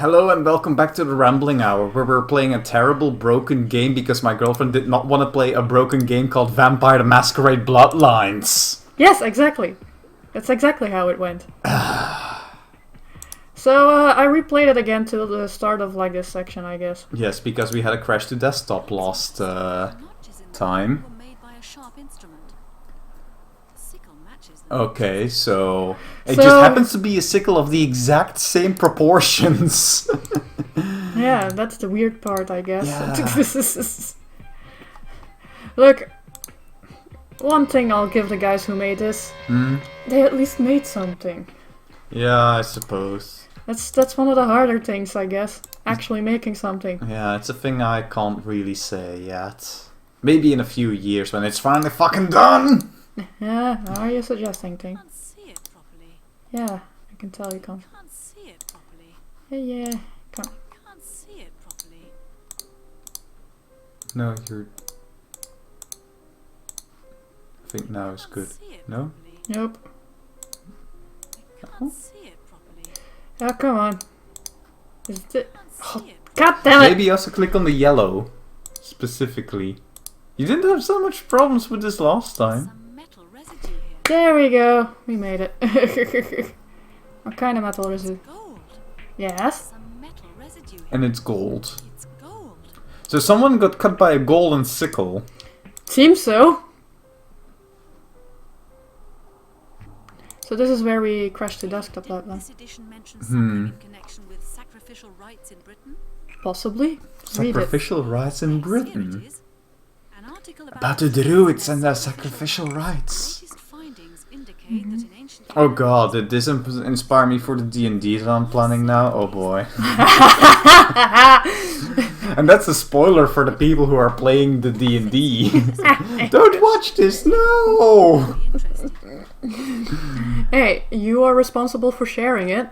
Hello and welcome back to the Rambling Hour, where we're playing a terrible broken game because my girlfriend did not want to play a broken game called Vampire the Masquerade Bloodlines. Yes, exactly. That's exactly how it went. So, I replayed it again to the start of, this section, I guess. Yes, because we had a crash to desktop last time. Okay, so... It just happens to be a sickle of the exact same proportions. Yeah, that's the weird part, I guess. Yeah. Look, one thing I'll give the guys who made this. They at least made something. Yeah, I suppose. That's one of the harder things, I guess. Actually making something. Yeah, it's a thing I can't really say yet. Maybe in a few years when it's finally fucking done! Yeah, how are you suggesting things? Can't see it properly. Yeah, I can tell you can't. Can't see it properly. Yeah, can't. Can't see it properly. No, you're... I think now is Can't good. see it No? properly. Nope. I can't see it properly. Oh, come on. Is it? Can't see it. God damn it! Maybe also click on the yellow, specifically. You didn't have so much problems with this last time. Some metal residue here. There we go. We made it. What kind of metal is it? Gold. Yes. Some metal residue here. And it's gold. It's gold. So someone got cut by a golden sickle. Seems so. So this is where we crashed the desktop that one. This edition mentions something in connection with sacrificial rites in Britain. Possibly. Read it. Sacrificial rites in Here it Britain. is. An article About the Druids and their sacrificial rites. latest findings indicate that in ancient Oh god, did this inspire me for the D&D that I'm planning now? Oh boy. And that's a spoiler for the people who are playing the D&D. Don't watch this, no! interesting. Hey, you are responsible for sharing it.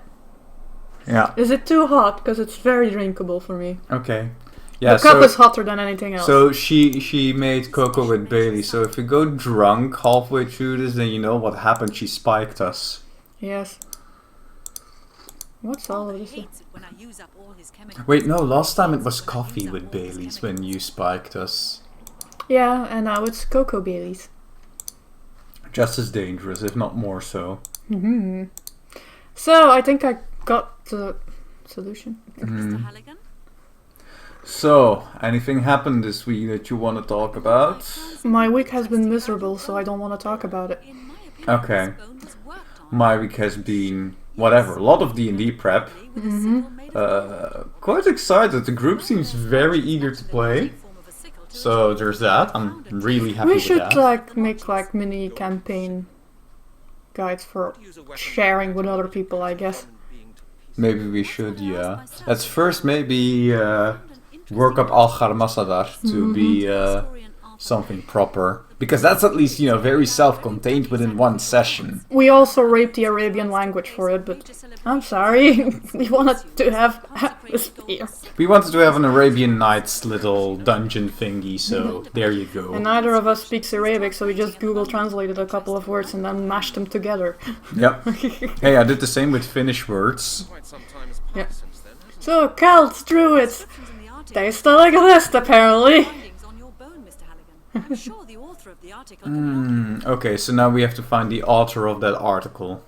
Yeah, Is it too hot? Because it's very drinkable for me. okay. Yeah, The cup is hotter than anything else. so she made cocoa with Bailey, so if you go drunk halfway through this, then you know what happened. She spiked us. Yes. What's all of Father this? hates it when I use up all his chemicals. Wait, no, last time it was coffee with Bailey's when you spiked us. Yeah, and now it's Cocoa Baileys. Just as dangerous, if not more so. So, I think I got the solution. Mr. Halligan? So, anything happened this week that you want to talk about? My week has been miserable, so I don't want to talk about it. In my opinion, Okay. this bone was worked on. My week has been whatever, a lot of D&D prep. With a sickle made of Quite excited. The group seems very eager to play. form of a sickle to So there's that. I'm really happy We with should that. make mini campaign guides for sharing with other people, I guess. Maybe we should, yeah. Let's first maybe work up Algar Massadar to be something proper. Because that's at least, very self-contained within one session. We also raped the Arabian language for it, but I'm sorry. We wanted to have atmosphere. We wanted to have an Arabian Nights little dungeon thingy, so there you go. And neither of us speaks Arabic, so we just Google translated a couple of words and then mashed them together. Yep. Hey, I did the same with Finnish words. Yeah. So, Celts, Druids, they still exist apparently. findings on your bone, Mr. Halligan. I'm sure the author of the article can help. Okay, so now we have to find the author of that article.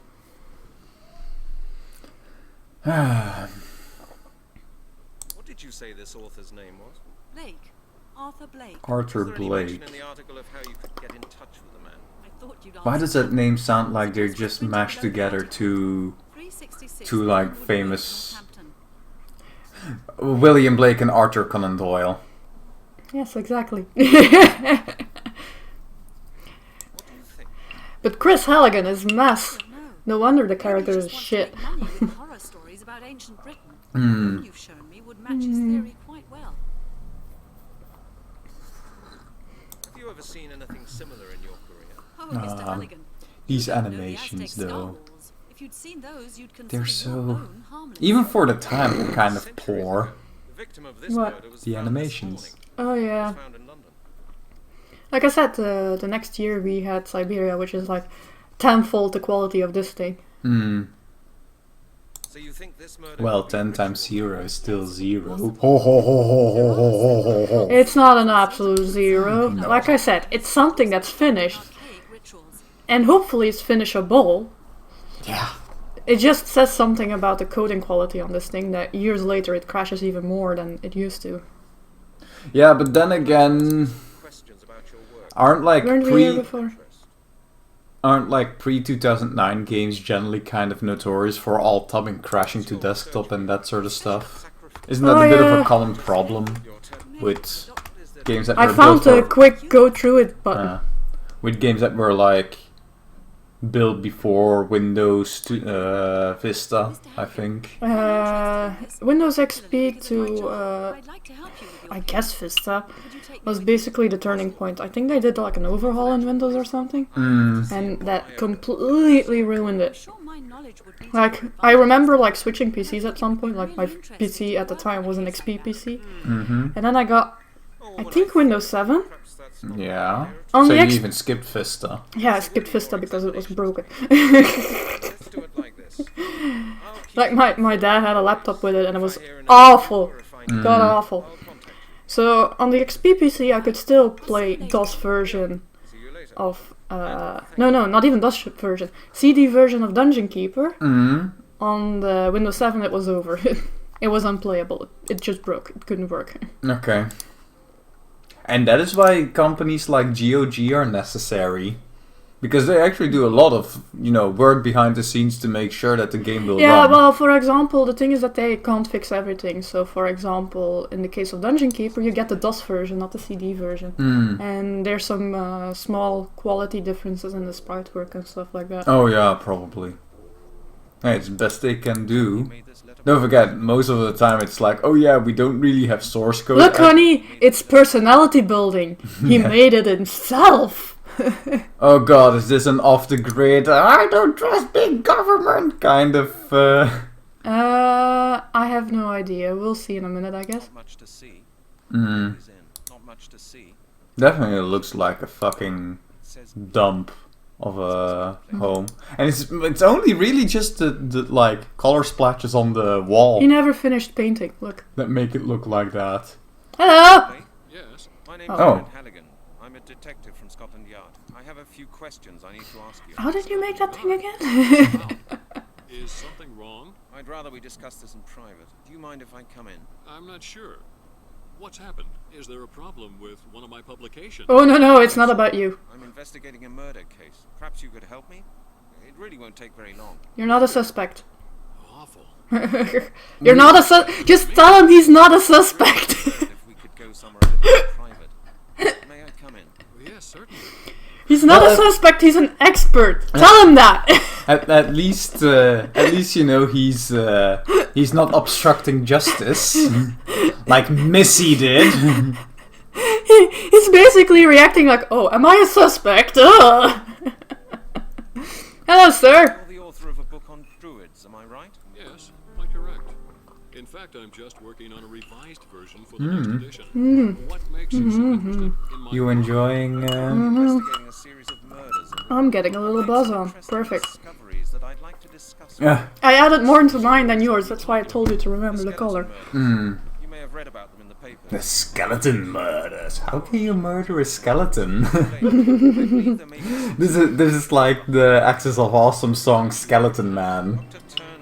What did you say this author's name was? Blake. Arthur Blake. Arthur Was there any mention Blake. in the article of how you could get in touch with the man? I thought you'd Why ask does that name sound like they're just mashed together to 366 two, like, Woodward famous- Road, Northampton. William Blake and Arthur Conan Doyle? Yes, exactly. What do you think? But Chris Halligan is mess. No. No wonder the Maybe he character just is wants shit. to make money with horror stories about ancient Britain. All you've shown me would match his theory quite well. Have you ever seen anything similar in your career? Oh, Mr. Halligan. These you don't know the animations, Aztec Star though, Wars. If you'd seen those, you'd they're consider your so... bone harmless. Even for the time, they're kind of poor. The victim of this What? murder was The found animations. This Oh morning. yeah. Found in London. Like I said, the next year we had Siberia, which is like tenfold the quality of this thing. So you think this murder Well, could be 10 times ritual? 0 is still 0. Ho ho ho ho ho ho ho ho ho. It's not an absolute 0. Like I said, it's something that's finished. Archaic rituals. And hopefully it's finishable. Yeah. It just says something about the coding quality on this thing that years later it crashes even more than it used to. Yeah, but then again, Questions about your work. aren't like Weren't we here before? pre-2009 games generally kind of notorious for alt-tab and crashing to desktop and that sort of stuff? Isn't that Oh, a bit of yeah. a common problem with games that I were found built a for, quick go through it button. with games that were like built before Windows to, Vista, I think. Windows XP to, I'd like to help you with your I guess Vista, Could you take was me basically the turning point. I think they did like an overhaul in Windows or something, and that completely ruined it. Sure, my knowledge would be Like, I remember like switching PCs at some point, like my PC at the time was an XP PC, and then I got, I think Windows 7. Perhaps that's not Yeah. On So the you X- even skipped Vista. Yeah, I skipped Vista because it was broken. Let's do it like this. I'll keep Like my dad had a laptop with it and it was awful, god awful. So on the XP PC I could still play DOS version see you later. of no, not even DOS version, CD version of Dungeon Keeper. On the Windows 7 it was over. It was unplayable. It just broke. It couldn't work. Okay. And that is why companies like GOG are necessary. Because they actually do a lot of, work behind the scenes to make sure that the game will Yeah, run. well, for example, the thing is that they can't fix everything. So, for example, in the case of Dungeon Keeper, you get the DOS version, not the CD version. And there's some small quality differences in the sprite work and stuff like that. Oh yeah, probably. Hey, it's the best they can do. Made this letter Don't forget, most of the time it's like, oh yeah, we don't really have source code. Look, honey, it's personality building. He made it himself. Oh god, is this an off-the-grid, I don't trust big government kind of... I have no idea. We'll see in a minute, I guess. much to see. Mm. Is in. Not much to see. Definitely looks like a fucking It says dump of a home. And it's only really just the like color splashes on the wall He never finished painting. Look. that make it look like that. Hello! Hey, Yes. my name's Oh. Aaron Halligan. I'm a detective from Scotland Yard. I have a few questions I need to ask you. How did you make that thing again? Is something wrong? I'd rather we discuss this in private. Do you mind if I come in? I'm not sure. What's happened? Is there a problem with one of my publications? Oh no, it's not about you. I'm investigating a murder case. Perhaps you could help me? It really won't take very long. You're not a suspect. Awful. You're not a just tell him he's not a suspect. If we could go somewhere a little more private. May I come in? Well, yes, certainly. He's not a suspect, he's an expert. Tell him that. At least he's not obstructing justice like Missy did. He's basically reacting like, oh, am I a suspect? Ugh. Hello, sir. You're the author of a book on Druids, am I right? Yes, quite correct. In fact, I'm just working on a revised version for the next edition. What makes you so interested in my You enjoying? Investigating a series of murders. and I'm getting a little make buzz some on. interesting Perfect. discoveries that I'd like to discuss. I added more into mine than yours, that's why I told you to remember the color. You may have read about them in the paper. The skeleton murders. How can you murder a skeleton? This is like the Axis of Awesome song Skeleton Man.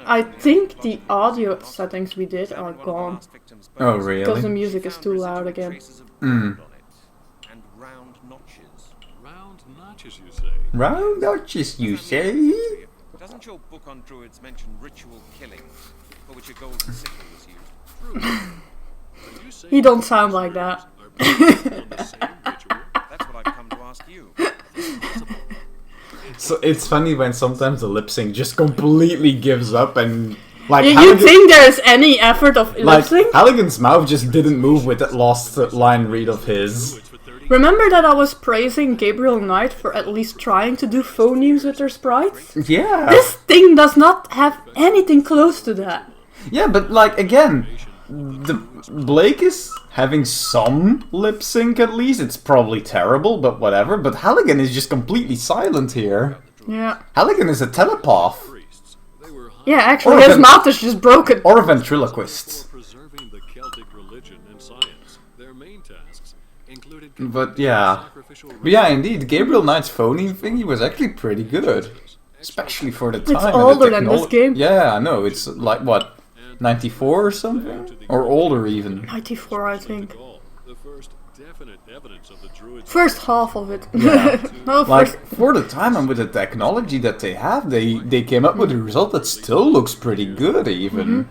I think the audio settings we did are gone. Oh Because the really? music is too loud again. And round notches. round notches, you say? Round notches, you say? Doesn't your book on Druids mention ritual killings, for which a golden sickle was used? Are you saying He don't sound like that. are both on the same ritual? That's what I've come to ask you. So it's funny when sometimes the lip sync just completely gives up and like You Halligan- think there's any effort of lip like sync? Halligan's mouth just didn't move with that last line read of his. Druids for 30 Remember that I was praising Gabriel Knight for at least trying to do phonemes with their sprites? Yeah. This thing does not have anything close to that. Yeah, but like again, the Blake is having some lip sync at least. It's probably terrible, but whatever. But Halligan is just completely silent here. Yeah. Halligan is a telepath. priests. They were Yeah, actually, Or his even- mouth is just broken. Or a ventriloquist. For preserving the Celtic religion and science, their main tasks included But yeah. sacrificial But yeah, indeed, Gabriel Knight's phoneme thingy was actually pretty good. Especially for the time. and the older than this game. Yeah, I know. It's like, what, 94 or something? Or older even. 94, I think. all, the first definite evidence of the Druids. First half of it. Yeah. No, Like, first. for the time and with the technology that they have, they came up with a result that still looks pretty good even.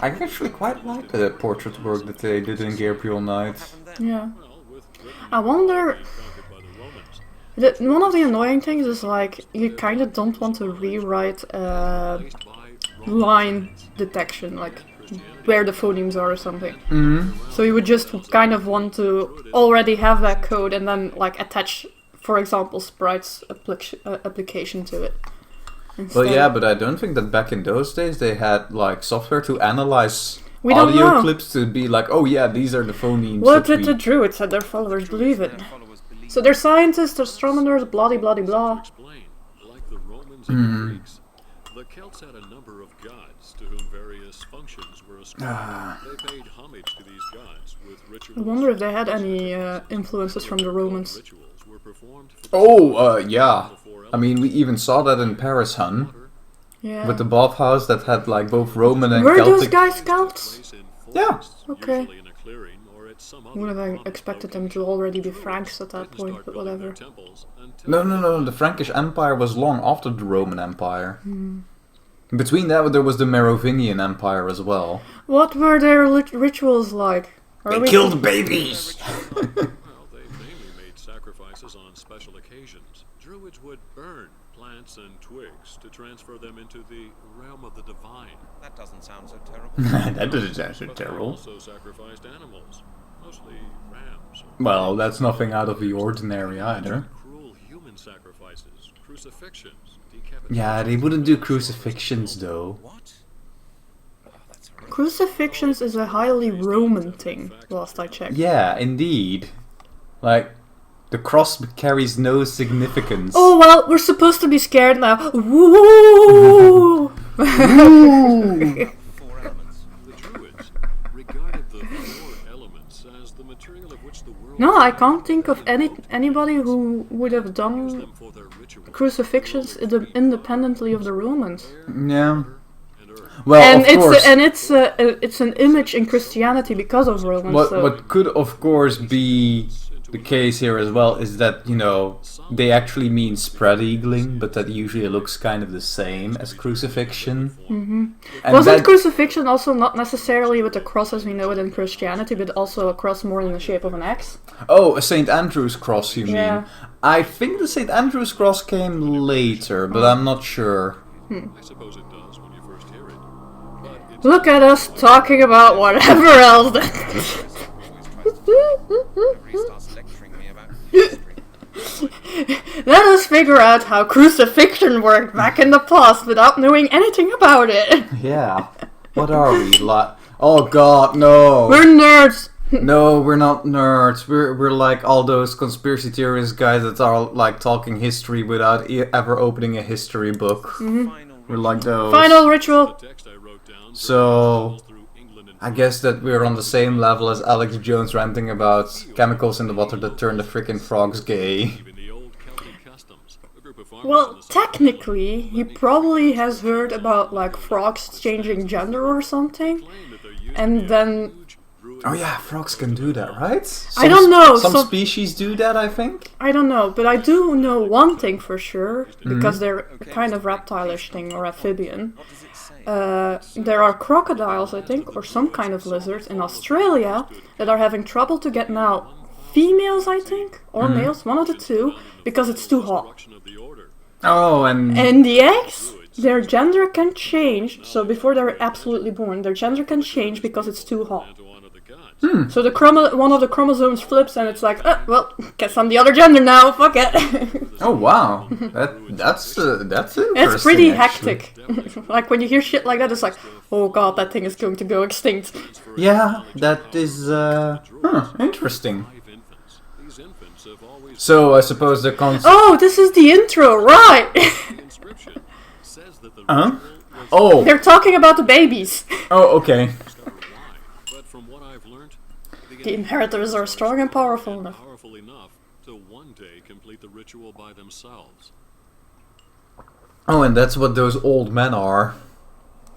I actually quite like the portrait work that they did in Gabriel Knight. Yeah. Well, with Britain I wonder. conquered by the Romans, One of the annoying things is like you kind of don't want to rewrite placed by line detection, like where the phonemes are or something. So you would just kind of want to already have that code and then like attach, for example, Sprite's application to it. Well, instead. yeah, but I don't think that back in those days they had like software to analyze We don't audio know. clips to be like, oh yeah, these are the phonemes. What that did the Druids and their followers believe in? So they're scientists, astronomers, blah blah blah blah. explain, like the Romans and the Greeks, the Celts had a number of gods to whom various functions were ascribed. They paid homage to these gods with rituals. I wonder if they had any influences from the Romans. Rituals were performed for yeah. I mean, we even saw that in Paris, hun. Yeah. With the bathhouse that had like both Roman and Were those Celtic. guys scouts? place in Yeah. forests, Okay. usually in a clearing or at some other Would have prominent expected them to location. already be Druids Franks at that didn't point, start but building their whatever. temples until No. The Frankish Empire was long after the Roman Empire. Between that, there was the Merovingian Empire as well. What were their rituals like? Are we- babies! Well, they mainly made sacrifices on special occasions. Druids would burn plants and twigs to transfer them into the realm of the divine. That doesn't sound so terrible. That doesn't sound so But they terrible. also sacrificed animals, mostly rams. Well, that's nothing out of the ordinary either. Cruel human sacrifices, crucifixions, decapitations. Yeah, they wouldn't do crucifixions though. What? Oh, that's horrible. Crucifixions is a highly Roman thing, last I checked. Yeah, indeed. Like, the cross carries no significance. Oh well, we're supposed to be scared now. Woo! Four elements. The Druids regarded the four elements as the material of which the world No, I can't think of anybody who would have used done them for their rituals. crucifixions independently of the Romans. Yeah. And earth. Well, And of course. it's an image in Christianity because of Romans. so. What could of course be the case here as well is that, you know, they actually mean spread eagling, but that usually looks kind of the same as crucifixion. And Wasn't that- crucifixion also not necessarily with the cross as we know it in Christianity, but also a cross more in the shape of an X? Oh, a St. Andrew's cross, you mean? Yeah. I think the St. Andrew's cross came later, but I'm not sure. I suppose it does when you first hear it. But it's Look at us talking about whatever else. Whenever he starts lecturing me about history. Let us figure out how crucifixion worked back in the past without knowing anything about it. Yeah. What are we? Oh god, no. We're nerds. No, we're not nerds. We're like all those conspiracy theorist guys that are like talking history without ever opening a history book. Final We're like those. Final ritual. the text I wrote down. So, through England and I guess that we're on the same level as Alex Jones ranting about chemicals in the water that turn the frickin' frogs gay. even the old Celtic customs. A group of farmers on Well, the side technically, he probably has heard about like frogs changing gender or something, claim that there used to and be a then huge druid Oh yeah, frogs can do that, right? I don't know, Some some- species do that, I think. I don't know, but I do know one thing for sure because they're a kind of reptile-ish thing or amphibian. What does it say? There are crocodiles, I think, or some kind of lizards in Australia that are having trouble to get now females, I think, or males, one of the two, because it's too hot. destruction of the order. Oh, and And the eggs, their gender can change. So before they're absolutely born, their gender can change because it's too hot. And to honor the gods. So the one of the chromosomes flips, and it's like, well, guess I'm the other gender now. Fuck it. oh wow, that's interesting. It's pretty actually. hectic. Like when you hear shit like that, it's like, oh god, that thing is going to go extinct. Yeah, that is interesting. 5 infants. These infants have always So I suppose the concept. Oh, this is the intro, right? the inscription says that the Huh? ritual Oh! They're talking about the babies. Oh, okay. Discover why. But from what I've learned, The inheritors are strong and powerful enough. powerful enough to one day complete the ritual by themselves. Oh, and that's what those old men are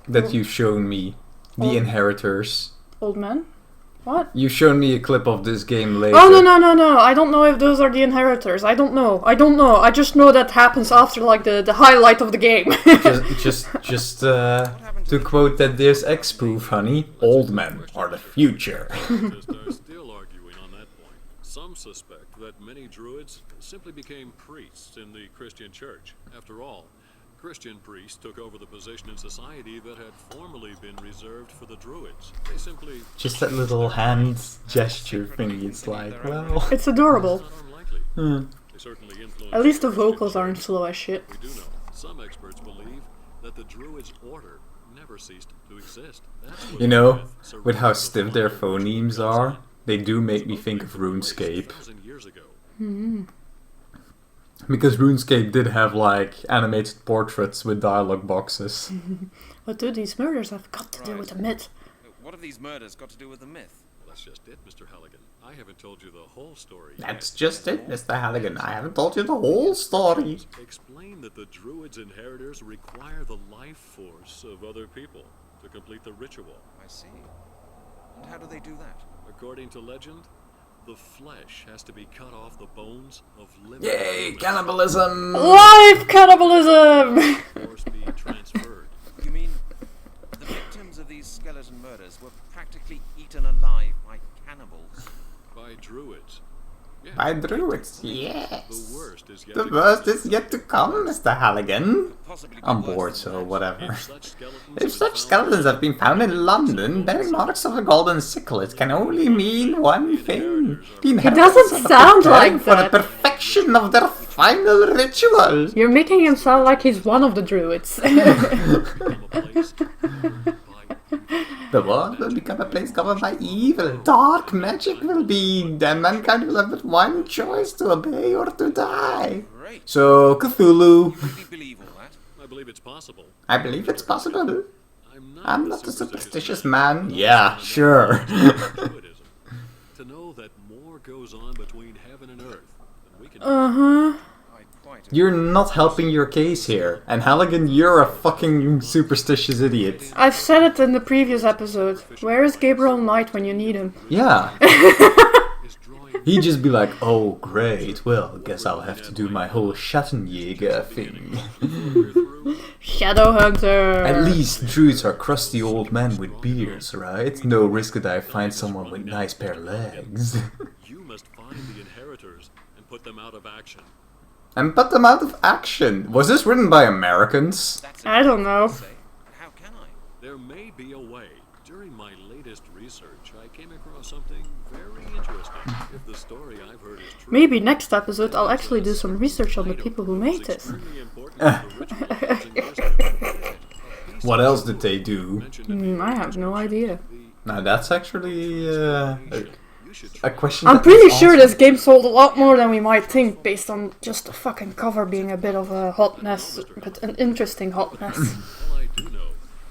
that you've shown me. The Old- inheritors. Old man? What? You've shown me a clip of this game later. Oh, no. I don't know if those are the inheritors. I don't know. I just know that happens after, like, the highlight of the game. Just to quote that Deus Ex proof, honey, old men are the future. Scientists are still arguing on that point. Some suspect that many Druids simply became priests in the Christian church. After all, Christian priests took over the position in society that had formerly been reserved for the Druids. They simply Just that little hand gesture thingy, it's like, well... It's adorable. not unlikely. Hmm. They certainly influenced At least the Christian vocals aren't church. slow as shit. We do know some experts believe that the Druids' order never ceased to exist. That's what You know, myth with how surrounding the stiff their flying phonemes are, they do make me think of RuneScape. 1,000 years ago. Because RuneScape did have, like, animated portraits with dialogue boxes. What do these murders have got to do with the myth? What have these murders got to do with the myth? Well, that's just it, Mr. Halligan. I haven't told you the whole story That's yet. just it, Mr. Halligan. I haven't told you the whole story. Explain that the Druids' inheritors require the life force of other people to complete the ritual. I see. And how do they do that? According to legend, the flesh has to be cut off the bones of living Yay, humans. cannibalism! Life cannibalism! Force be transferred. You mean the victims of these skeleton murders were practically eaten alive by cannibals? By Druids. Yeah. By Druids, The yes. worst is yet The to worst come. is yet to come, Mr. Halligan. Possibly be I'm worse bored, than so that. whatever. If such skeletons If have such been skeletons have been found in London, bearing marks of the golden sickle, it can only mean one thing. The inheritors doesn't are sound preparing like for that. the perfection of their final ritual. You're making him sound like he's one of the druids. become a place governed by The world will become a place governed by evil. Dark magic will be, and mankind will have but one choice: to obey or to die. Great. So, Cthulhu. Really believe all that? I believe it's possible. I believe it's possible. I'm I'm not a superstitious man. Yeah, sure. Druidism. To know that more goes on between heaven and earth than we can Uh-huh. I quite You're not helping your case here. And Halligan, you're a fucking superstitious idiot. I've said it in the previous episode. Where is Gabriel Knight when you need him? Yeah. is drawing He'd just be like, oh great, well, guess I'll have to do my whole Schattenjäger thing. through. Shadowhunter! At least druids are crusty old men with beards, right? No risk that I find someone with nice pair of legs. You must find the inheritors and put them out of action. And put them out of action. Was this written by Americans? That's I don't know. say. How can I? There may be a way. During my latest research, I came across something very interesting. If the story I've heard is true, Maybe next episode I'll actually do some research on the people who made it's this. extremely important that the ritual is invested. What else did they do? Mentioned in the I have no idea. Now that's actually you should a question. I'm that pretty is sure asked- this game sold a lot more than we might think based on just the fucking cover being a bit of a hot mess, but an interesting hot mess. all I do know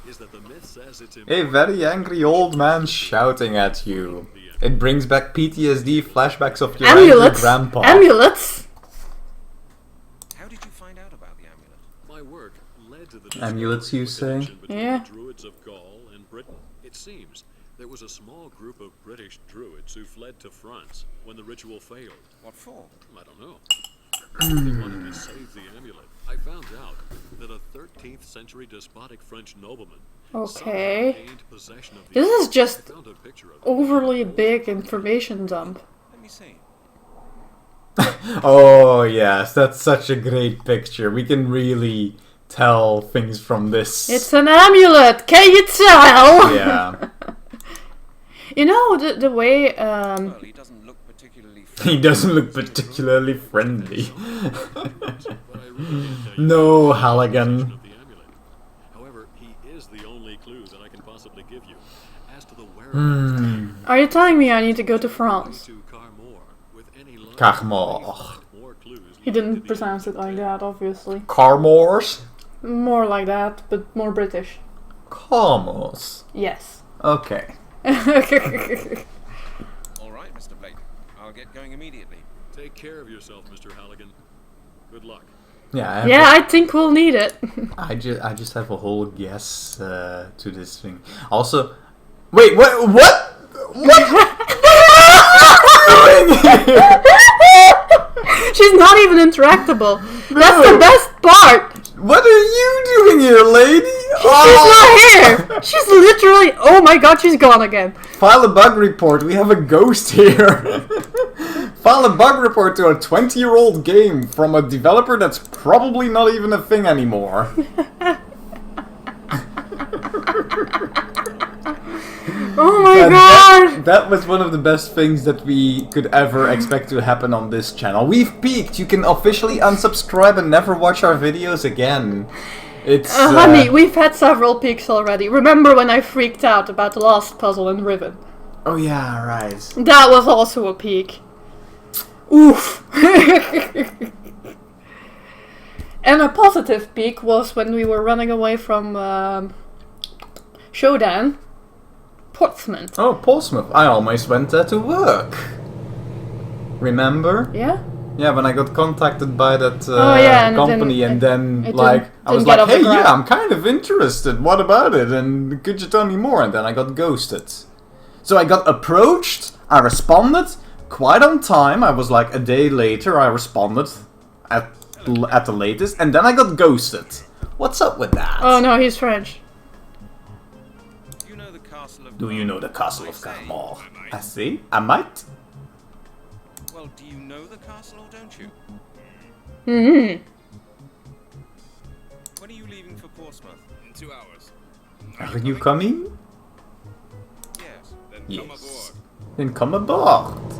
is that the myth says it's A very angry old man shouting at you. It brings back PTSD flashbacks of your angry Amulets! grandpa. Amulets! How did you find out about the amulet? My work led to the Amulets, you discovery of say? the connection between Yeah. the Druids of Gaul and Britain. It seems there was a small group of British Druids who fled to France when the ritual failed. What for? I don't know. They wanted to save the amulet. I found out that a 13th century despotic French nobleman Okay. somehow gained possession of the This is amulet. just I found a picture of it. overly big information dump. Let me see. Oh yes, that's such a great picture. We can really tell things from this. It's an amulet! Can you tell? Yeah. You know, the way, Well, he doesn't look particularly He doesn't look particularly friendly. But I really can't tell you No, the Halligan. position of the amulet. However, he is the only clue that I can possibly give you as to the whereabouts are you telling me I need to go to France? to Carmore with any luck. Carmore. More clues He leading to didn't the pronounce it like that, obviously. Carmores? More like that, but more British. Comos. Yes. Okay. All right, Mr. Blake. I'll get going immediately. Take care of yourself, Mr. Halligan. Good luck. Yeah. Yeah, I think we'll need it. I just have a whole guess to this thing. Also, wait, what? What? She's not even interactable. That's the best part. What are you doing here, lady? She's not here. She's literally. Oh my god, she's gone again. File a bug report. We have a ghost here. File a bug report to a 20-year-old game from a developer that's probably not even a thing anymore. Oh my god. That was one of the best things that we could ever expect to happen on this channel. We've peaked. You can officially unsubscribe and never watch our videos again. It's honey, we've had several peaks already. Remember when I freaked out about the last puzzle in Riven? Oh yeah, right. That was also a peak. Oof. And a positive peak was when we were running away from Shodan. Portsmouth. Oh, Portsmouth. I almost went there to work. Remember? Yeah? Yeah, when I got contacted by that and company, and then it like I was didn't get like, off the "Hey, ground." yeah, I'm kind of interested. What about it? And could you tell me more?" And then I got ghosted. So I got approached. I responded quite on time. I was like a day later. I responded at the latest, and then I got ghosted. What's up with that? Oh no, he's French. You know the castle of Do you know the castle of I say. Carmor? I see. I might. Well, do you know the castle or don't you? Mm-hmm. When are you leaving for Portsmouth? In 2 hours. Are you coming? Yes. Then Yes. come aboard. Then come aboard.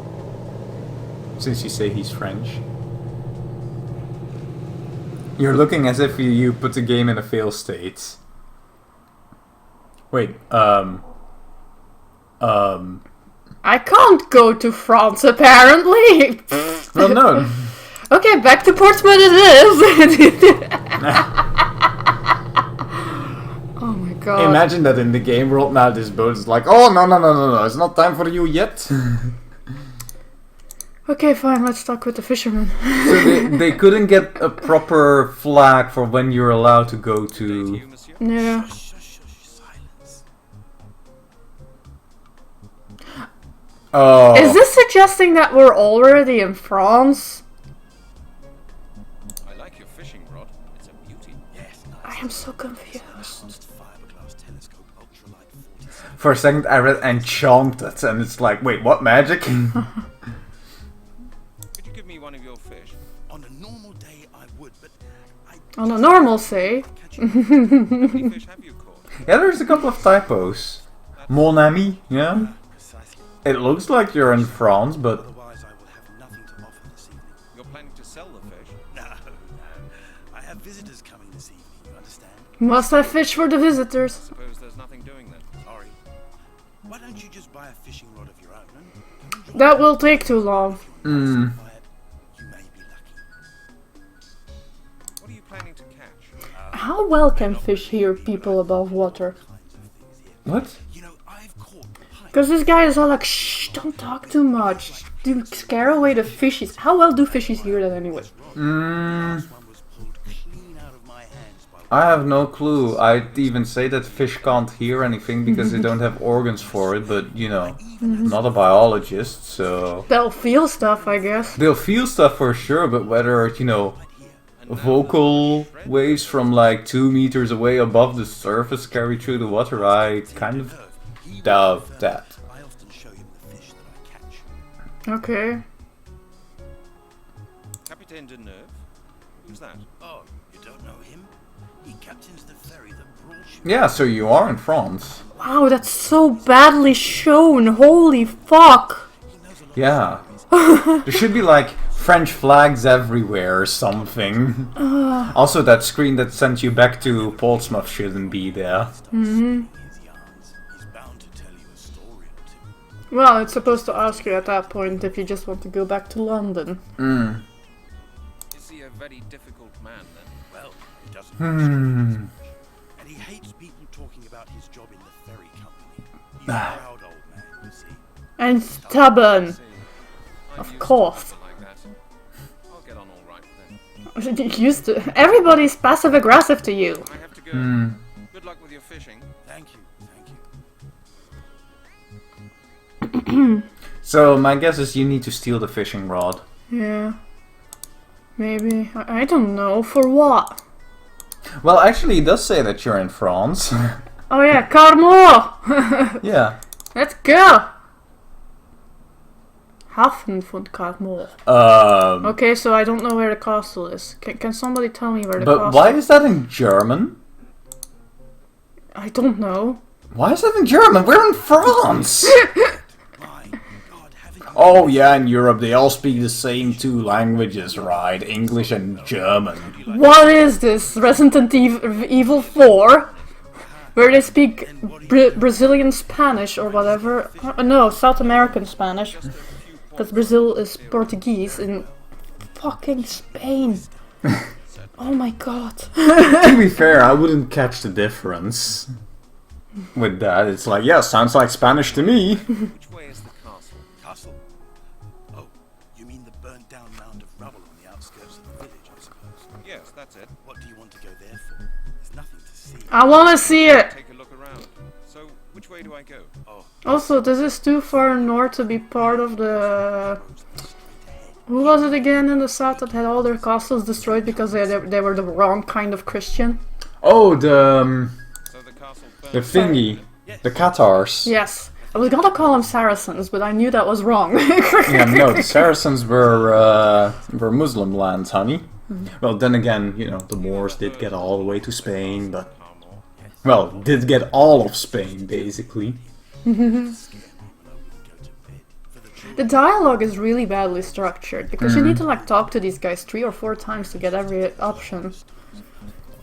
Since you say he's French. You're looking as if you put the game in a fail state. Wait, I can't go to France apparently. well, no. Okay, back to Portsmouth it is. Oh my god. Imagine that in the game world now this boat is like, oh, no, it's not time for you yet. Okay, fine, let's talk with the fisherman. So they couldn't get a proper flag for when you're allowed to go To to... you, monsieur? Yeah. Silence. Oh. Is this suggesting that we're already in France? I like your fishing rod. It's a beauty. Yes, I am so confused. Advanced fiberglass telescope, ultralight 47. For a second I read enchanted and it's like, wait, what magic? Could you give me one of your fish? On a normal day, I would, but I On a normal say. catch you. How many fish have you caught? Yeah, there's a couple of typos. Mon ami, yeah? Precisely. It looks like you're in France, but... Otherwise, I will have nothing to offer this evening. You're planning to sell the fish? No. I have visitors coming this evening, you understand? Must I fish for the visitors? Suppose there's nothing doing then. Sorry. Why don't you just buy a fishing rod of your own and come enjoy That will take too long. Hmm. it? You may be lucky. What are you planning to catch? How well can fish hear people above water? Kinds of things here. What? You know, I've caught pike. Because this guy is all like, shh, don't talk too much. Do scare away the fishies. How well do fishies hear that anyway? Mm, This one was pulled clean out of my hands by I have no clue. I'd even say that fish can't hear anything because they don't have organs for it, but, you know, not a biologist, so... They'll feel stuff, I guess. They'll feel stuff for sure, but whether, you know, vocal waves from like 2 meters away above the surface carry through the water, I kind of doubt that. I often show him the fish that I catch. Okay. Capitaine Deneuve? Who's that? Oh, you don't know him? He captains the ferry that brought you. Yeah, so you are in France. Wow, that's so badly shown. Holy fuck. He knows a lot Yeah. There should be like French flags everywhere or something. Also, that screen that sent you back to Portsmouth shouldn't be there. his yarns. He's bound to tell you a story or two. Well, it's supposed to ask you at that point if you just want to go back to London. Mm. Is he a very difficult man then? Well, He doesn't Hmm. and he hates people talking about his job in the ferry company. He's a proud old man, you see. And stubborn. See, I'm Of used to course. people like that. I'll get on all right with them. Used to. Everybody's passive aggressive to you. I have to go. Hmm. Good luck with your fishing. Thank you. So my guess is you need to steal the fishing rod. Yeah. Maybe. I don't know. For what? Well, actually, it does say that you're in France. Oh yeah, Carmo! Yeah. Let's go! Hafen von Carmo. Okay, so I don't know where the castle is. Can somebody tell me where the But castle why is that in German? I don't know. Why is that in German? We're in France! My God, haven't you Oh yeah, in Europe they all speak the same two languages, right? English and German. What is this? Resident Evil 4? Where they speak Brazilian Spanish or whatever. No, South American Spanish. Because Brazil is Portuguese in fucking Spain. Oh my god. To be fair, I wouldn't catch the difference with that. It's like, yeah, sounds like Spanish to me. Which way is the castle? castle? Oh, you mean the burnt down mound of rubble on the outskirts of the village, I suppose. Yes, that's it. What do you want to go there for? There's nothing to see. I wanna see it! Take a look around. So, which way do I go? Oh, Also, this is too far north to be part of the... Who was it again in the south that had all their castles destroyed because they were the wrong kind of Christian? Oh, the So the castle the burns. thingy, the Catars. Yes. I was gonna call them Saracens, but I knew that was wrong. Yeah, no, the Saracens were Muslim lands, honey. Well, then again, you know, the Moors did get all the way to Spain, but well, did get all of Spain basically. The dialogue is really badly structured because you need to like talk to these guys 3 or 4 times to get every option.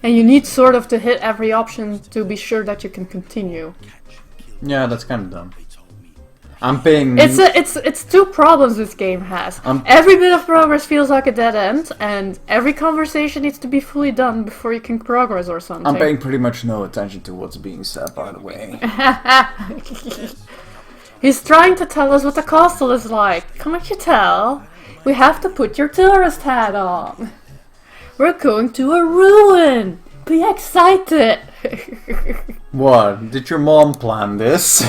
And you need sort of to hit every option to be sure that you can continue. Yeah, that's kind of dumb. I'm paying. It's 2 problems this game has. Every bit of progress feels like a dead end, and every conversation needs to be fully done before you can progress or something. I'm paying pretty much no attention to what's being said, by the way. He's trying to tell us what the castle is like. Can't you tell? We have to put your tourist hat on. We're going to a ruin. Be excited. What? Did your mom plan this?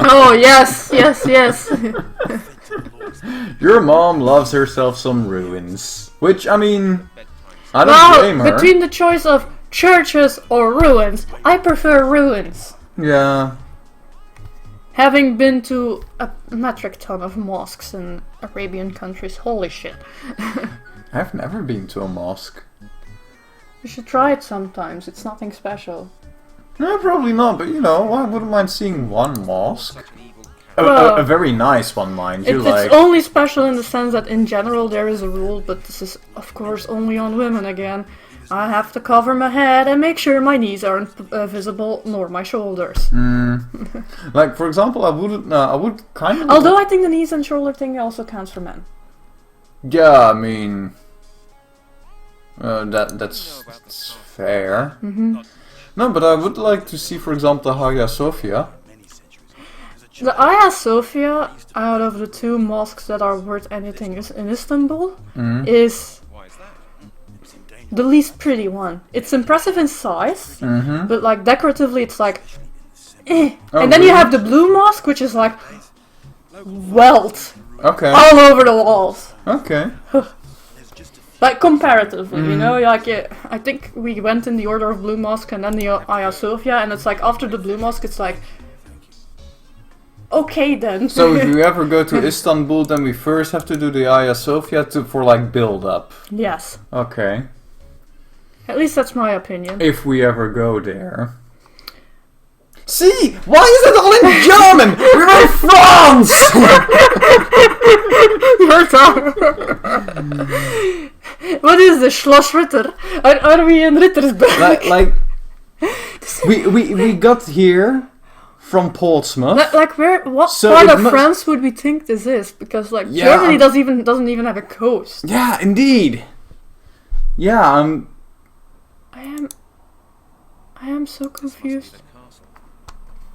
Oh, yes, yes, yes. Your mom loves herself some ruins. Which, I mean, I don't blame her. Between the choice of churches or ruins, I prefer ruins. Yeah. Having been to a metric ton of mosques in Arabian countries, holy shit. I've never been to a mosque. You should try it sometimes, it's nothing special. No, probably not, but you know, I wouldn't mind seeing one mosque. Such an evil character. Well, A very nice one, mind you, like... It's only special in the sense that in general there is a rule, but this is of course only on women again. I have to cover my head and make sure my knees aren't visible, nor my shoulders. Like, for example, I would kind of... Although I think the knees and shoulder thing also counts for men. Yeah, I mean... that's fair. No, but I would like to see, for example, the Hagia Sophia. The Hagia Sophia, out of the 2 mosques that are worth anything in Istanbul, is Why is that? the least pretty one. It's impressive in size, but like decoratively it's like eh. Oh, And then you really? have the blue mosque, which is like welt Okay. all over the walls. Okay. Like comparatively, you know, like I think we went in the order of Blue Mosque and then the Hagia Sophia, and it's like after the Blue Mosque, it's like okay then. So if we ever go to Istanbul, then we first have to do the Hagia Sophia for like build up. Yes, Okay. at least that's my opinion. If we ever go there. See, why is it all in German? We're in France. What is the Schloss Ritter? Are we in Rittersberg? like we got here from Portsmouth. Like where? What So part it of must- France would we think this is? Because like Yeah, Germany I'm- doesn't even have a coast. Yeah, indeed. Yeah, I I am so This must be confused. the castle.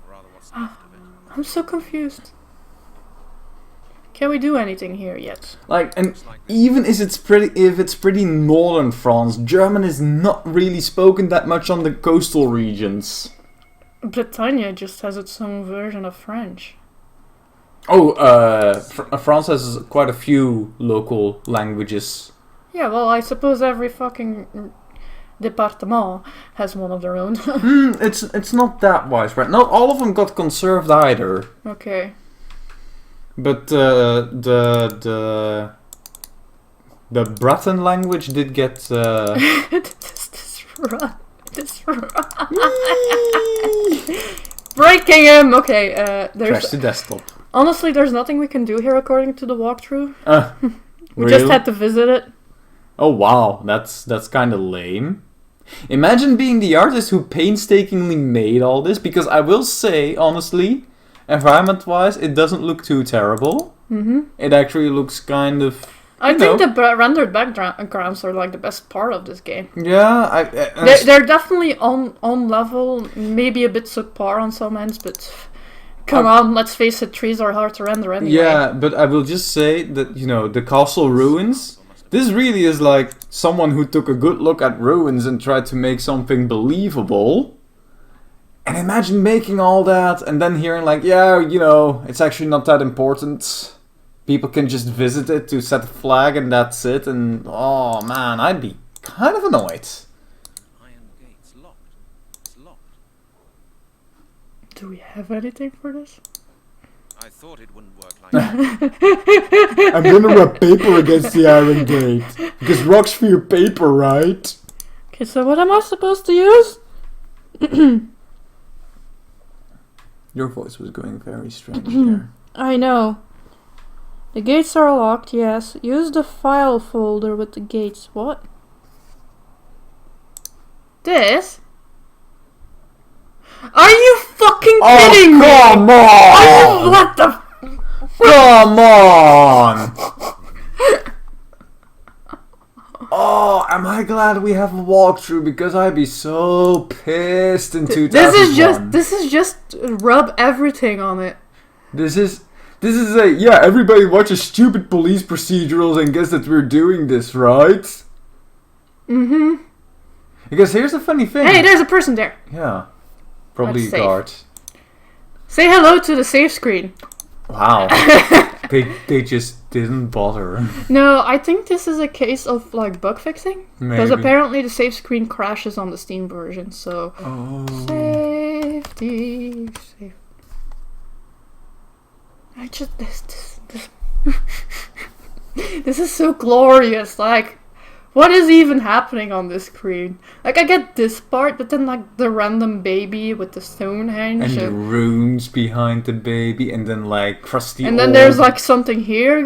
Or rather what's left of it. I'm so confused. Can we do anything here yet? Like, and even if it's pretty northern France, German is not really spoken that much on the coastal regions. Britannia just has its own version of French. Oh, France has quite a few local languages. Yeah, well, I suppose every fucking département has one of their own. It's not that widespread. Not all of them got conserved either. Okay. But the Breton language did get. this run. Breaking him. Okay. Crash There's to desktop. honestly there's nothing we can do here according to the walkthrough. We Really? just had to visit it. Oh wow, that's kind of lame. Imagine being the artist who painstakingly made all this, because I will say, honestly, environment-wise, it doesn't look too terrible. It actually looks kind of... I you think know. the backgrounds are like the best part of this game. Yeah, They're definitely on level, maybe a bit subpar on some ends, but come on, let's face it, trees are hard to render anyway. yeah, but I will just say that, the castle ruins, this really is like someone who took a good look at ruins and tried to make something believable. And imagine making all that and then hearing like, yeah, it's actually not that important. People can just visit it to set a flag and that's it. And, oh man, I'd be kind of annoyed. Iron gate's locked. It's locked. Do we have anything for this? I thought it wouldn't work like that. I'm gonna rub paper against the iron gate. Because rocks for your paper, right? Okay, so what am I supposed to use? Your voice was going very strange there. I know. The gates are locked, yes. Use the file folder with the gates. What? This? Are you fucking kidding me? Come on! What the? Come on! Oh, am I glad we have a walkthrough, because I'd be so pissed in 2001. This is just rub everything on it. This is everybody watches stupid police procedurals and guess that we're doing this, right? Mm-hmm. Because here's the funny thing. Hey, there's a person there. Yeah. Probably a That's safe. guard. Say hello to the save screen. Wow. they just didn't bother. No, I think this is a case of like bug fixing. Because Maybe. apparently the save screen crashes on the Steam version, so Oh. safety safe. I just this this is so glorious. Like, what is even happening on this screen? Like, I get this part, but then like the random baby with the Stonehenge, And the runes behind the baby, and then like crusty and then there's like something here.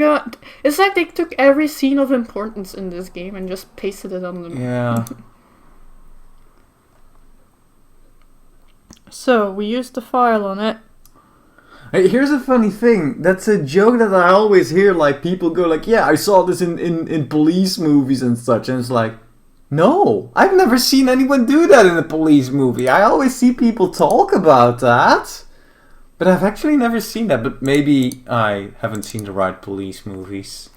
It's like they took every scene of importance in this game and just pasted it on the. Yeah. So we used the file on it. Hey, here's a funny thing. That's a joke that I always hear. Like, people go like, yeah, I saw this in police movies and such. And it's like, no, I've never seen anyone do that in a police movie. I always see people talk about that. But I've actually never seen that. But maybe I haven't seen the right police movies.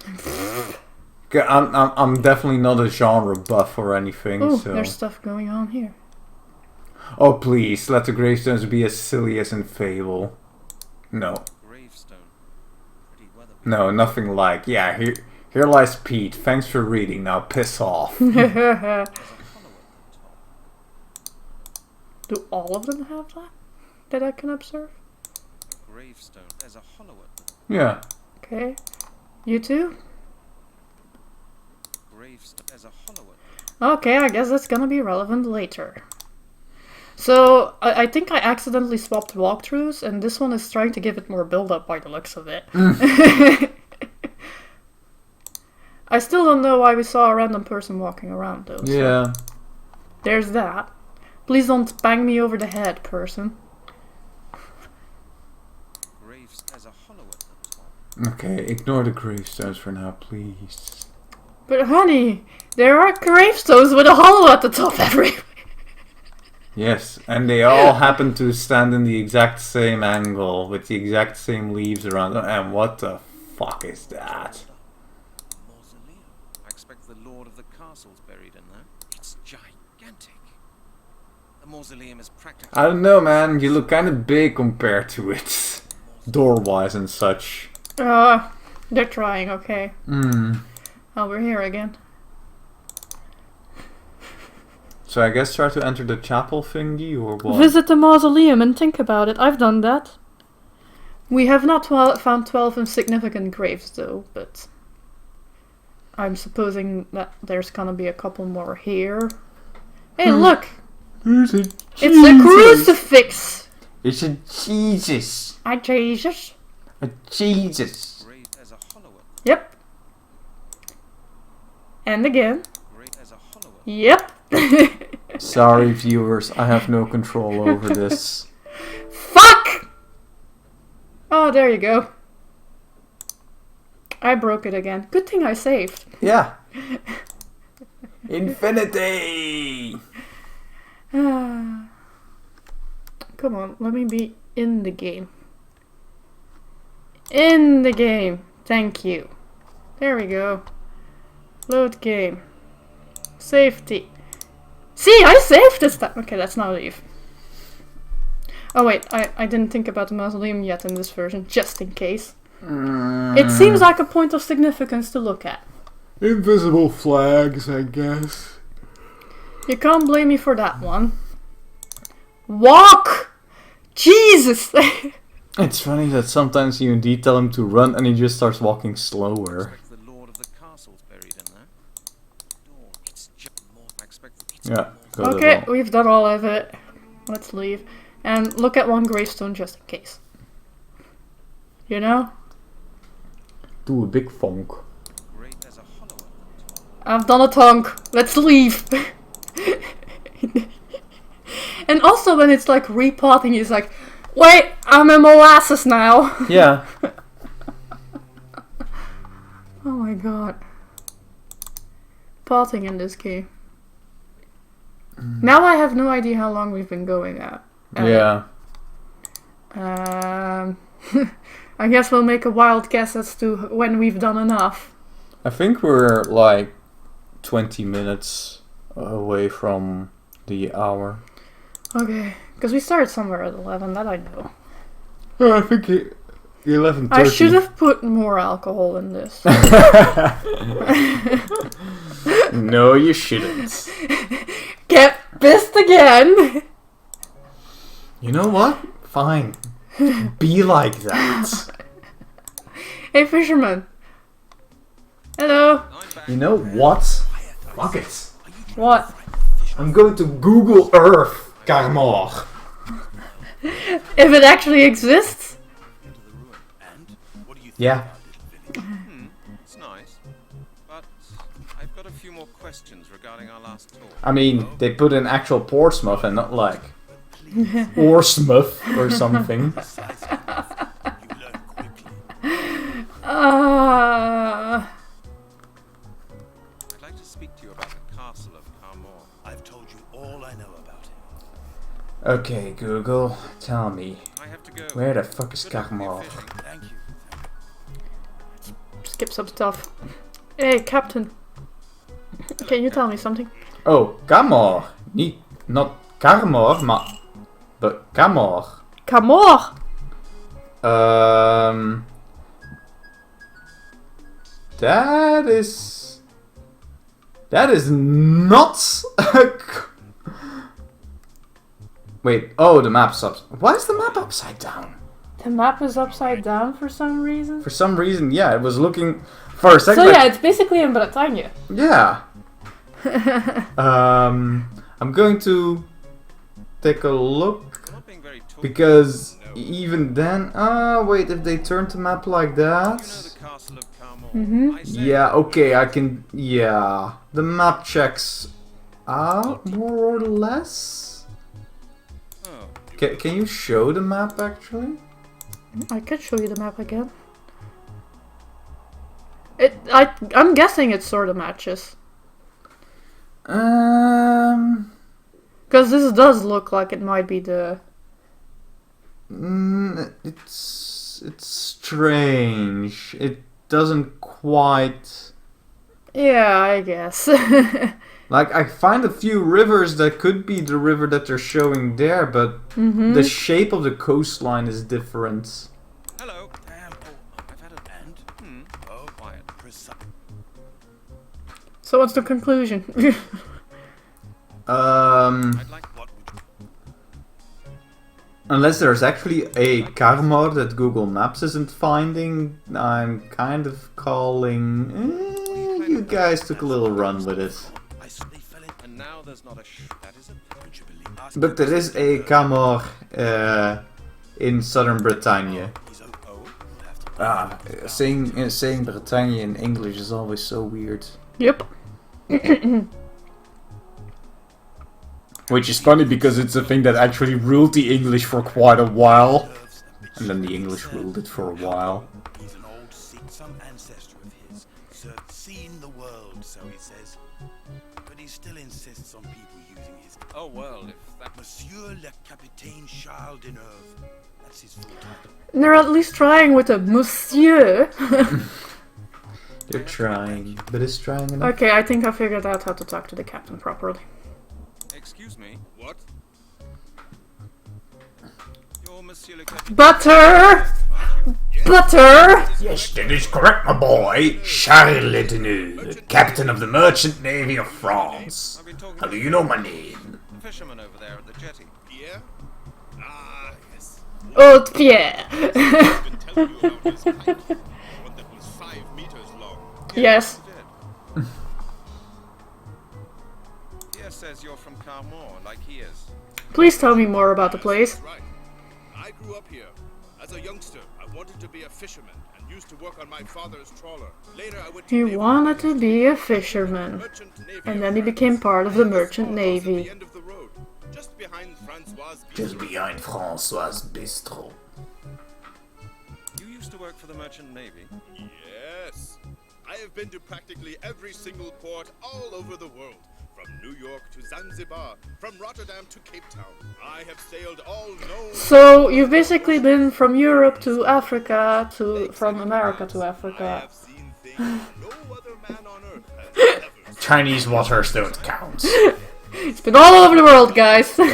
I'm definitely not a genre buff or anything. Oh, so. there's stuff going on here. Oh, please, let the gravestones be as silly as in Fable. No. Gravestone. Pretty weather. No, nothing like, yeah, here lies Pete. Thanks for reading. Now piss off. There's a hollow at the top. Do all of them have that I can observe? Gravestone. There's a hollow at the top. Yeah. Okay. You too? Gravestone. There's a hollow at the top. Okay, I guess that's gonna be relevant later. So, I think I accidentally swapped walkthroughs, and this one is trying to give it more build-up by the looks of it. I still don't know why we saw a random person walking around, though. So Yeah. there's that. Please don't bang me over the head, person. There's a hollow at the top. Okay, ignore the gravestones for now, please. But honey, there are gravestones with a hollow at the top everywhere. Yes, and they all happen to stand in the exact same angle with the exact same leaves around them. And what the fuck is that? Mausoleum. I expect the lord of the castle's buried in there. It's gigantic. The mausoleum is practically... I don't know, man. You look kind of big compared to it, door-wise and such. They're trying, okay. Oh, we're here again. So I guess try to enter the chapel thingy or what? Visit the mausoleum and think about it. I've done that. We have not found 12 insignificant graves though, but I'm supposing that there's gonna be a couple more here. Hey, look! It's a Jesus. It's a crucifix! It's a Jesus. A Jesus. A Jesus. Great as a hollower. Yep. And again. Great as a hollower. Yep. Sorry, viewers. I have no control over this. Fuck! Oh, there you go. I broke it again. Good thing I saved. Yeah. Infinity! Come on, let me be in the game. In the game. Thank you. There we go. Load game. Safety. See, I saved this time. Okay, let's now leave. Oh wait, I didn't think about the mausoleum yet in this version, just in case. It seems like a point of significance to look at. Invisible flags, I guess. You can't blame me for that one. Walk! Jesus! It's funny that sometimes you indeed tell him to run and he just starts walking slower. The lord of the castle's buried in there. Door. It's just more. I expect it's Yeah. Got it Okay, all. we've done all of it. Let's leave. And look at one gravestone just in case. You know? Do a big funk. great as a hollower. I've done a tongue. Let's leave. And also when it's like repotting, he's like, wait, I'm in molasses now. Yeah. Oh my god. Potting in this game. Now I have no idea how long we've been going at. Yeah. I guess we'll make a wild guess as to when we've done enough. I think we're like 20 minutes away from the hour. Okay, because we started somewhere at 11, that I know. I think 11:30. I should have put more alcohol in this. No, you shouldn't. Get pissed again! You know what? Fine. Be like that. Hey, fisherman. Hello. I'm back. You know what? Fuck it. What? I'm going to Google Earth, Karmor. If it actually exists? And what do you think Yeah. about Little Village? It's nice. But I've got a few more questions regarding our last tour. I mean, they put in actual Portsmouth and not like Orsmouth or something. Besides, you learn quickly. Uh, I'd like to speak to you about the castle of Carmore. I've told you all I know about it. Okay, Google, tell me, I have to go. where the fuck is Good luck with your Karmor? fishing. Thank you. skip some stuff. Hey, Captain. Can you tell me something? Oh, Karmor. Not Karmor, but Karmor. Camor! That is not Wait, oh, the map's up. Why is the map upside down? The map is upside down for some reason. For some reason, yeah, it was looking for a second. So like- yeah, it's basically in Bretagne. Yeah. I'm going to take a look You're not being very talkative. because No. even then, wait, if they turn the map like You know that. the castle of Carmore. Mhm. I say Yeah, okay, I can. Yeah, the map checks out more or less. Oh, Can you show the map actually? I could show you the map again. I'm guessing it sort of matches. Um. Because Because this does look like it might be the... It's strange. It doesn't quite... Yeah, I guess. Like, I find a few rivers that could be the river that they're showing there, but the shape of the coastline is different. Hello. Damn. Oh, I've had an end. Oh, quiet. Precise. So what's the conclusion? I'd like what would Unless there's actually a Karmor that Google Maps isn't finding, I'm kind of calling... you guys took a little run with it. they fell in, and now there's not a that is a would you believe? But there is a Karmor in southern Bretagne. Saying Bretagne in English is always so weird. Yep. Which is funny because it's a thing that actually ruled the English for quite a while. And then the English ruled it for a while. He's an old Sikh, some ancestor of his. Seen the world, so he says. But he still insists on people using his... Oh well, if that Monsieur le Capitaine Charles de Neuve. That's his full title. They're at least trying with a monsieur. They're trying, but it's trying enough. Okay, I think I figured out how to talk to the captain properly. excuse me. What? You're Monsieur le Capitaine. Butter! Butter! Yes, that is correct, my boy. Charles de Neuve, captain of the Merchant Navy of France. I've been talking How to do you know my name? the fisherman over there at the jetty. Pierre? Ah, yes. Haute Pierre. I've been telling you about his pipe. One that was 5 meters long. Yes. You did. Pierre says you're from Carmore, like he is. Please tell me more about the place. Right. I grew up here. As a youngster, I wanted to be a fisherman and used to work on my father's trawler. Later, I went to He naval wanted to college. be a fisherman. Merchant Navy And of then he France. became part of the Merchant Small house at Navy. the end of the road, just behind Francois' Just bistro. behind Francois' Bistro. You used to work for the Merchant Navy. Yes. I have been to practically every single port all over the world. From New York to Zanzibar, from Rotterdam to Cape Town. I have sailed all known... So you've basically been from Europe to Africa to from America to I Africa. have seen things no other man on earth has ever seen. Chinese waters don't count. It's been all over the world, guys. In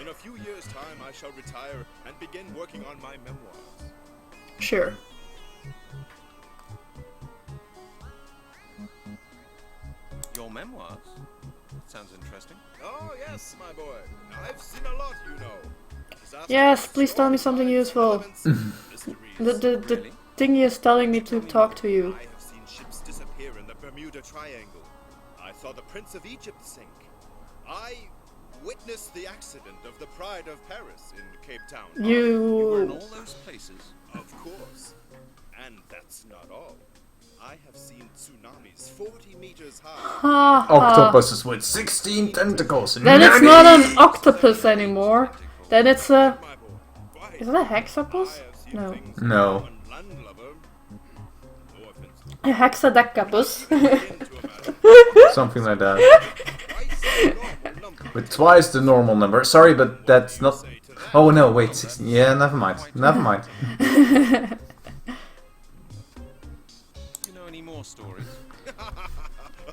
a few years' time, I shall retire and begin working on my memoirs. Sure. Your memoirs? That sounds interesting. Oh, yes, my boy. I've seen a lot, you know. Disasters, Yes, please tell me something useful. elements, mysteries. The thingy is telling me to talk to you. I have seen ships disappear in the Bermuda Triangle. I saw the Prince of Egypt sink. I witnessed the accident of the Pride of Paris in Cape Town. You were in You... all those places. Of course. And that's not all. I have seen tsunamis 40 meters high. Ha ha. Octopuses with 16 tentacles. Then it's not an octopus anymore. Then it's a... My boy, why? Is it a I hexapus? have seen No. things No. one landlubber. No offense. A hexadecapus. Begin to imagine. Something like that. Twice the normal number. With twice the normal number. Sorry, but that's not... Say to that. Oh no, wait, 16. Yeah, never mind. Never mind. You know any more stories?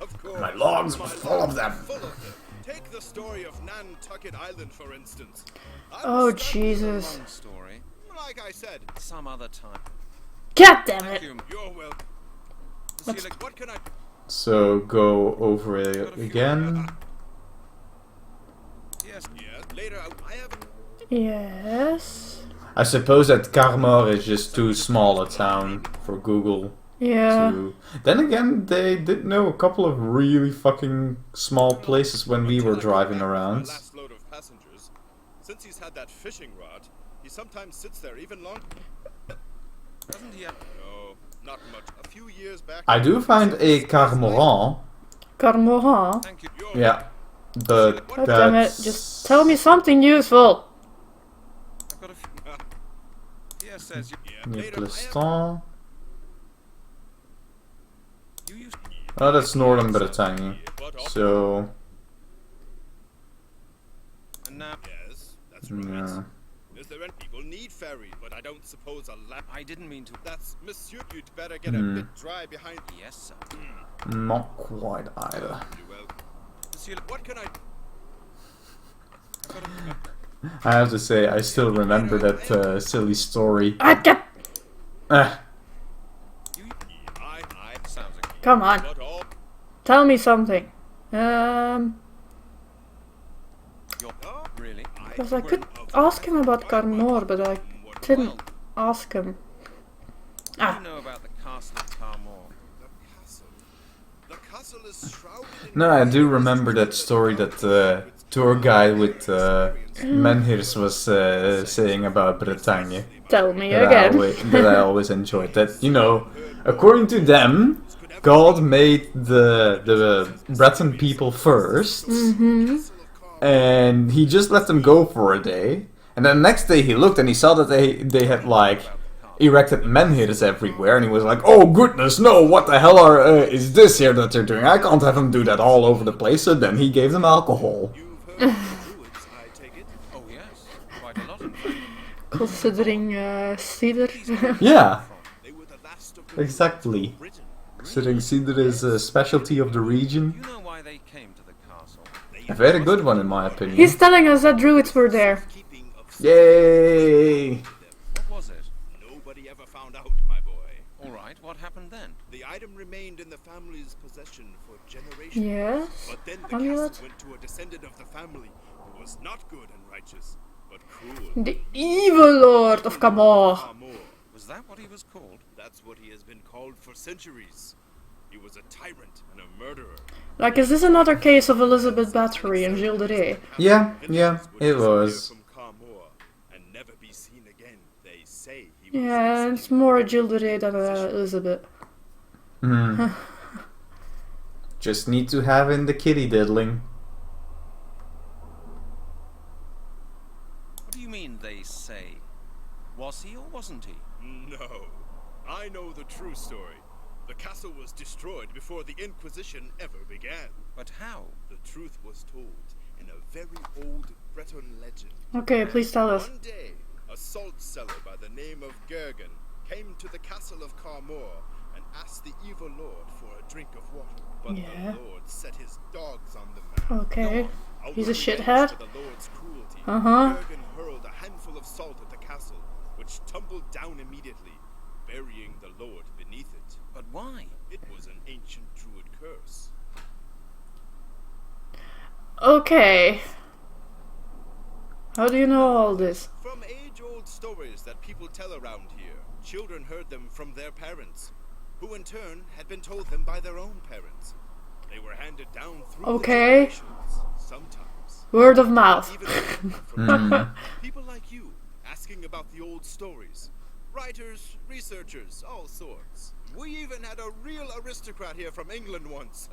Of course. My logs were full of them. Full of them. Take the story of Nantucket Island, for instance. I Oh, was stuck with Jesus. Long story. Like I said, Some other time. God damn Thank it. you. you're welcome. Monsieur le- What can I... So go over it again. Yes. Yes, later I haven't... Yes. I suppose that Karmor is just too small a town for Google Yeah. to... Then again, they did know a couple of really fucking small places when we were driving My around. last load of passengers. Since he's had that fishing rod, he sometimes sits there even longer. Doesn't he have... No, not much. A few years back... I do find a Carmoran. Carmoran. Thank you. You're Yeah. But God damn it. that's... Just tell me something useful. I've got a few... Pierre says you... Yeah, Near later I have... Plestan. You used... Oh, that's northern Bretagne. But So... now. Yes, that's right. Yeah. Is there any people need ferry, but I don't suppose a lap. I didn't mean to. That's Monsieur. You'd better get a bit dry behind. Yes, sir. Not quite either. You well. Monsieur, What can I? I've got to remember. I have to say, I still remember that silly story. I get. Eh, I sounds like Come on, not all. tell me something. you're really. Because I could ask him about Carmor, but I didn't ask him. What do Ah, you know about the castle of Carmor? The castle. The castle is shrouded in. no, I do remember that story that the tour guide with Menhirs was saying about Bretagne. tell me That again. that I always enjoyed. That, you know, according to them, God made the Breton people first, and he just let them go for a day. And then the next day he looked and he saw that they had like erected menhirs everywhere, and he was like, "Oh goodness, no! What the hell is this here that they're doing? I can't have them do that all over the place." So then he gave them alcohol. You've heard of the Druids, I take it. Oh yes, quite a lot in fact. Considering cedar. Yeah, They were the last of the exactly. Britain. Considering cider is a specialty of the region. You know why they came to the castle? A very good one in my opinion. He's telling us that druids were there. Keeping of Yay! What was it? Nobody ever found out, my boy. All right, what happened then? The item remained in the family's possession for generations. Yes. But then the Amulet. castle went to a descendant of the family who was not good and righteous, but cruel. The evil lord of Camor. Amor. Was that what he was called? That's what he has been called for centuries. He was a tyrant and a murderer. Like, is this another case of Elizabeth Bathory and Gilles de Rey? Yeah, it Disappear was. From Carmor and never be seen again. They say he was Yeah, it's more Gilles de Rey than Elizabeth. Just need to have in the kitty diddling. What do you mean they say? Was he or wasn't he? No. I know the true story. The castle was destroyed before the Inquisition ever began. But how? The truth was told in a very old Breton legend. Okay, please tell us. One day, a salt seller by the name of Gergen came to the castle of Carmor and asked the evil lord for a drink of water. But Yeah. the lord set his dogs on the man. Okay. Out He's of a revenge shithead. for the lord's cruelty, Uh-huh. Gergen hurled a handful of salt at the castle, which tumbled down immediately, burying the lord beneath it. But why? It was an ancient druid curse. Okay. How do you know all this? From age-old stories that people tell around here, children heard them from their parents, who in turn had been told them by their own parents. They were handed down through Okay. the generations, sometimes. Word of mouth. Even from people like you, asking about the old stories. Writers, researchers, all sorts. We even had a real aristocrat here from England once.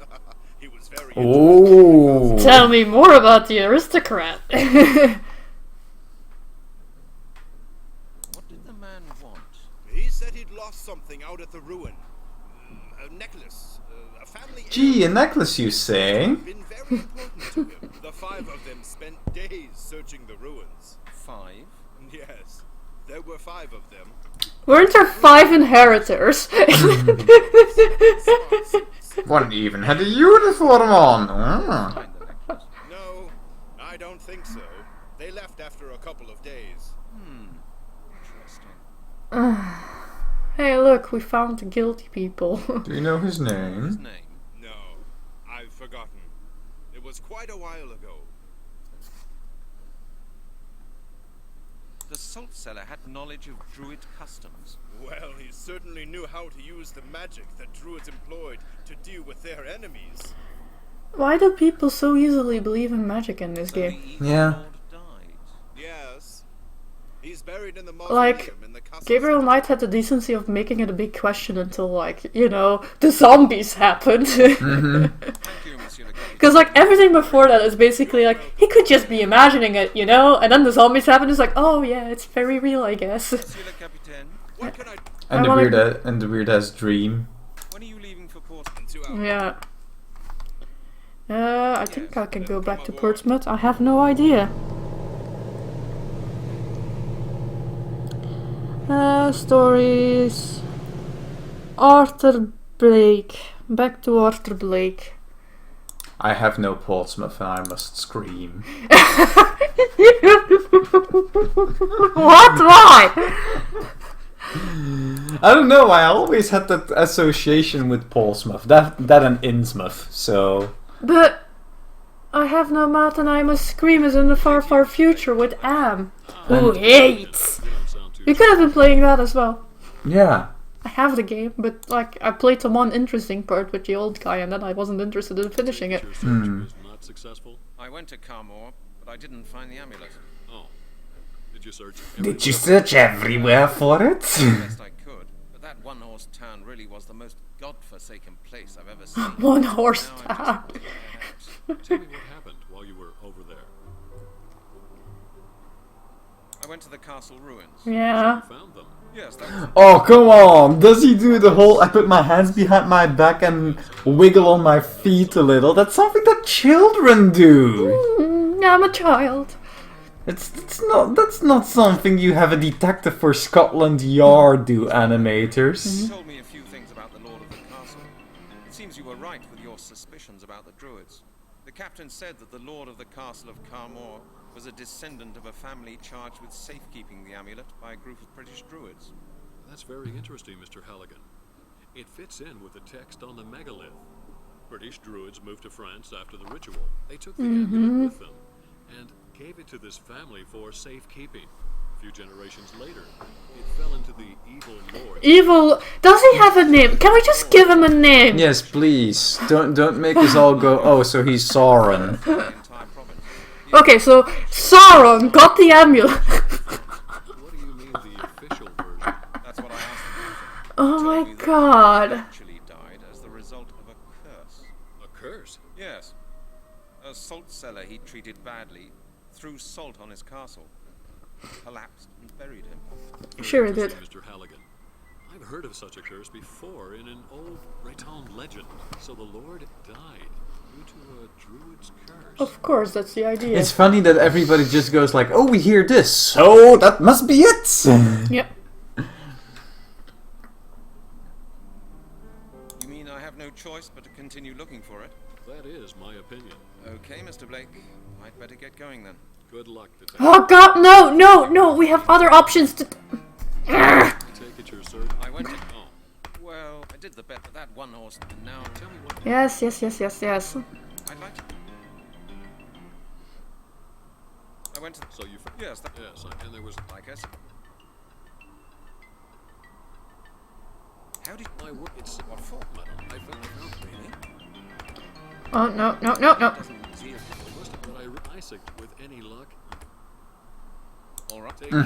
He was very Oh. Tell me more about the aristocrat. What did the man want? He said he'd lost something out at the ruin. A necklace, a family Gee, a necklace you say? been very important to him. The five of them spent days searching the ruins. 5. Yes, there were 5 of them. Weren't there 5 inheritors? One even had a uniform on. Ah. Find the necklace. No, I don't think so. They left after a couple of days. Interesting. Hey, look, we found the guilty people. Do you know his His name? name. No, I've forgotten. It was quite a while ago. The salt seller had knowledge of Druid customs. Well, he certainly knew how to use the magic that druids employed to deal with their enemies. Why do people so easily believe in magic in this So game? the evil Yeah. lord died. Yes. He's buried in the mausoleum Like, in the castle. Gabriel Knight had the decency of making it a big question until, like, you know, the zombies happened. Thank you, Monsieur le Capitaine. Because, like, everything before that is basically like, he could just be imagining it, you know? And then the zombies happen, it's like, oh yeah, it's very real, I guess. Monsieur le Capitaine, What can I do And the wanna- weird ass dream. when are you leaving for Port? in 2 hours? Yeah. I think I can go back to Portsmouth. I have no idea. Stories. Arthur Blake. Back to Arthur Blake. I have no Portsmouth and I must scream. What? Why? I don't know, I always had that association with Portsmouth. That and Innsmouth, so... But I have no mouth and I must scream is in the far, far future with Am, who hates. You could have been playing that as well. Yeah. I have the game, but like I played the one interesting part with the old guy, and then I wasn't interested in finishing it. Your search was not successful? I went to Carmore, but I didn't find the amulet. Oh. Did you search Did you search everywhere for it? Best I could, but that one-horse town really was the most godforsaken place I've ever seen. One horse Now I'm town. just Tell me what happened while you were over there. I went to the castle ruins. Yeah. You found them. Yes, that was Oh, come on! Does he do the whole I put my hands behind my back and wiggle on my feet a little? That's something that children do! I'm a child. That's not something you have a detective for Scotland Yard do, animators. You told me a few things about the Lord of the Castle. It seems you were right with your suspicions about the Druids. The captain said that the Lord of the Castle of Carmore was a descendant of a family charged with safekeeping the amulet by a group of British Druids. That's very interesting, Mr. Halligan. It fits in with the text on the megalith. British Druids moved to France after the ritual. They took the amulet with them and gave it to this family for safekeeping. A few generations later, it fell into the evil lord. Evil. Does he have a name? Can we just give him a name? Yes, please. Don't make us all go, oh, so he's Sauron. The entire province. Okay, so Sauron got the amulet. What do you mean the official version? That's what I asked the captain. Oh He my told me that god. he actually died as the result of a curse. A curse? Yes. A salt cellar he treated badly threw salt on his castle, collapsed and buried him. Very Sure it did. interesting, Mr. Halligan. I've heard of such a curse before in an old Breton legend. So the lord died due to a druid's curse. Of course, that's the idea. It's funny that everybody just goes like, oh, we hear this, so that must be it! Yep. You mean I have no choice but to continue looking for it? That is my opinion. Okay, Mr. Blake. I'd better get going then. Good luck, detective. Oh god, no, we have other options to... I take it you're certain. I went to... Oh, Well, I did the bet with that one horse, and now... tell me what. Yes. I'd like to... I went to... So you. Yes, that... Yes, and there was. Like I said... How did... My work. It's What for? I found Really? Oh, no. Doesn't see it. but I said with any luck. All right. Take it.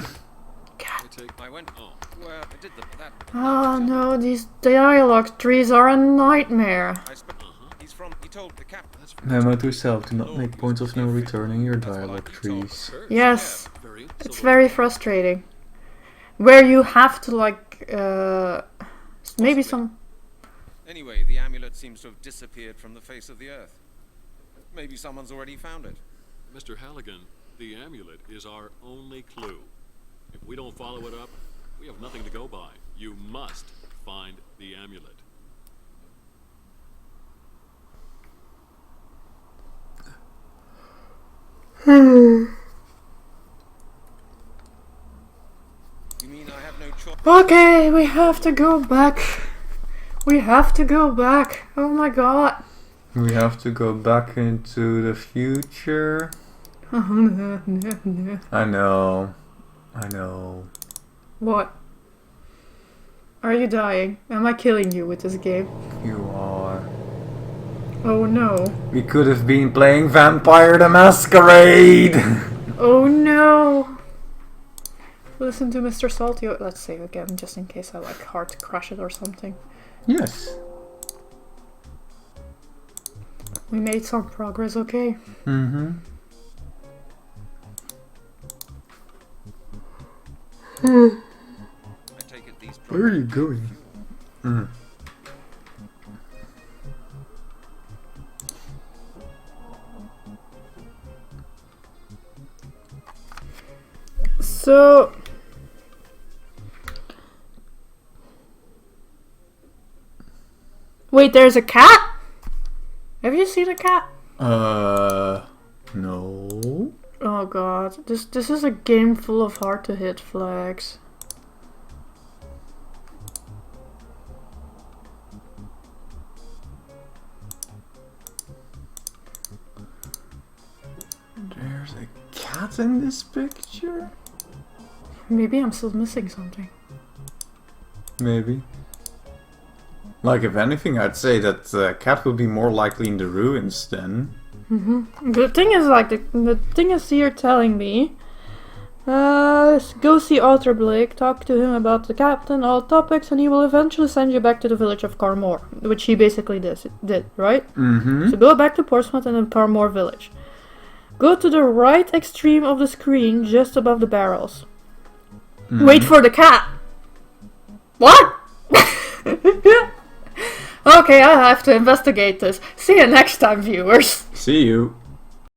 God. I take. I went... Oh, Well, I did the... That... Oh no, these dialogue trees are a nightmare. I spoke... He's from... He told the captain... that's Memo to self, do not make points of no return in your dialogue trees. curse. Yes, Very. it's so very frustrating. Where you have to like, maybe some... Anyway, the amulet seems to have disappeared from the face of the earth. Maybe someone's already found it. Mr. Halligan, the amulet is our only clue. If we don't follow it up, we have nothing to go by. You must find the amulet. You mean I have no choice? Okay, we have to go back. Oh my god. We have to go back into the future. I know. What? Are you dying? Am I killing you with this game? You are. Oh no. We could have been playing Vampire the Masquerade! Oh no. Listen to Mr. Salty. Let's save again, just in case I like hard crash it or something. Yes. We made some progress, okay? Mm-hmm. I take it these... Where are you going? Mm. So... Wait, there's a cat? Have you seen a cat? No. Oh god, this is a game full of hard to hit flags. There's a cat in this picture? Maybe I'm still missing something. Maybe. Like, if anything, I'd say that the cat will be more likely in the ruins then. The thing is, like, the thing is you're telling me, go see Arthur Blake, talk to him about the captain, all topics, and he will eventually send you back to the village of Carmore, which he basically did, right? So go back to Portsmouth and then Carmore village. Go to the right extreme of the screen, just above the barrels. Wait for the cat! What? Okay, I have to investigate this. See you next time, viewers. See you.